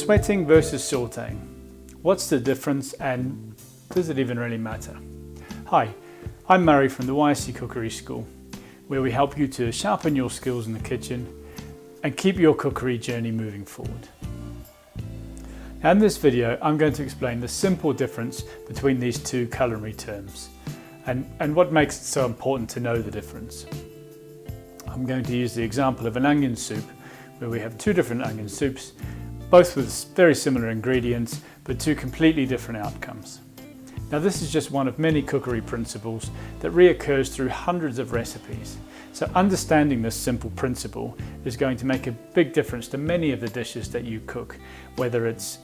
Sweating versus sautéing. What's the difference and does it even really matter? Hi, I'm Murray from the YSC Cookery School, where we help you to sharpen your skills in the kitchen and keep your cookery journey moving forward. Now in this video, I'm going to explain the simple difference between these two culinary terms and what makes it so important to know the difference. I'm going to use the example of an onion soup, where we have two different onion soups, both with very similar ingredients, but two completely different outcomes. Now this is just one of many cookery principles that reoccurs through hundreds of recipes. So understanding this simple principle is going to make a big difference to many of the dishes that you cook, whether it's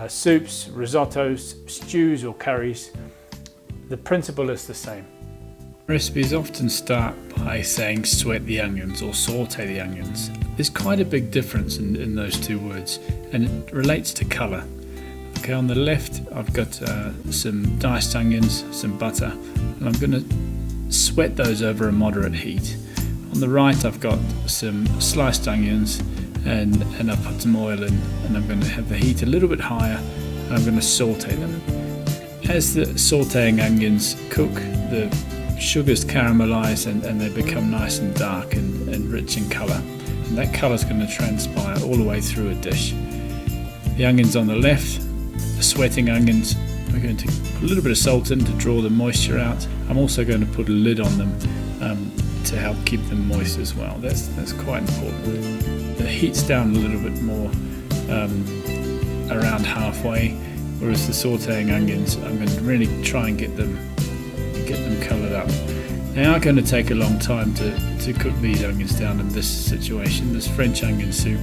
soups, risottos, stews or curries. The principle is the same. Recipes often start by saying sweat the onions or saute the onions. There's quite a big difference in those two words, and it relates to colour. Okay, on the left I've got some diced onions, some butter, and I'm going to sweat those over a moderate heat. On the right I've got some sliced onions and I've put some oil in, and I'm going to have the heat a little bit higher and I'm going to saute them. As the sauteing onions cook, the sugars caramelize and they become nice and dark and rich in colour, and that colour is going to transpire all the way through a dish. The onions on the left, the sweating onions, we're going to put a little bit of salt in to draw the moisture out. I'm also going to put a lid on them to help keep them moist as well. That's quite important. The heat's down a little bit more, around halfway, whereas the sauteing onions, I'm going to really try and get them coloured up. They are going to take a long time to cook these onions down in this situation. This French onion soup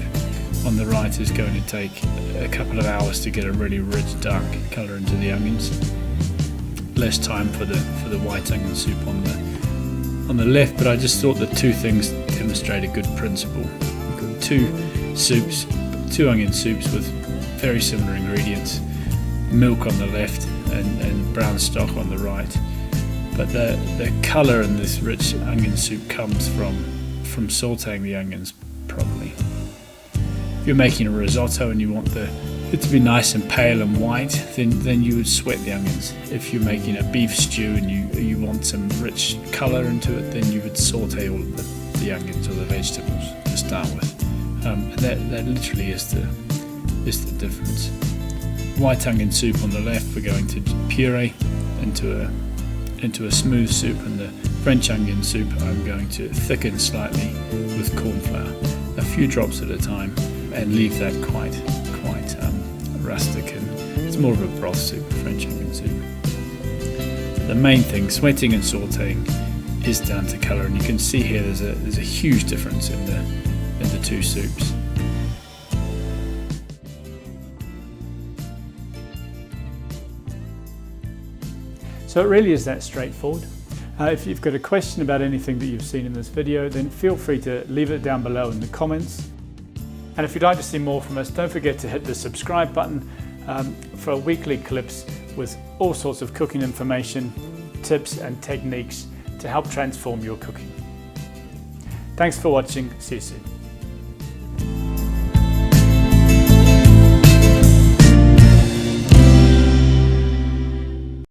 on the right is going to take a couple of hours to get a really rich dark colour into the onions. Less time for the white onion soup on the left, but I just thought the two things demonstrate a good principle. We've got two onion soups with very similar ingredients, milk on the left and brown stock on the right. But the colour in this rich onion soup comes from sauteing the onions properly. If you're making a risotto and you want it to be nice and pale and white, then you would sweat the onions. If you're making a beef stew and you want some rich colour into it, then you would saute all of the onions or the vegetables to start with. And that literally is the difference. White onion soup on the left, we're going to puree into a smooth soup, and the French onion soup I'm going to thicken slightly with corn flour, a few drops at a time, and leave that quite rustic, and it's more of a broth soup, French onion soup. The main thing, sweating and sauteing, is down to colour, and you can see here there's a huge difference in the two soups. So it really is that straightforward. If you've got a question about anything that you've seen in this video, then feel free to leave it down below in the comments. And if you'd like to see more from us, don't forget to hit the subscribe button for weekly clips with all sorts of cooking information, tips and techniques to help transform your cooking. Thanks for watching. See you soon.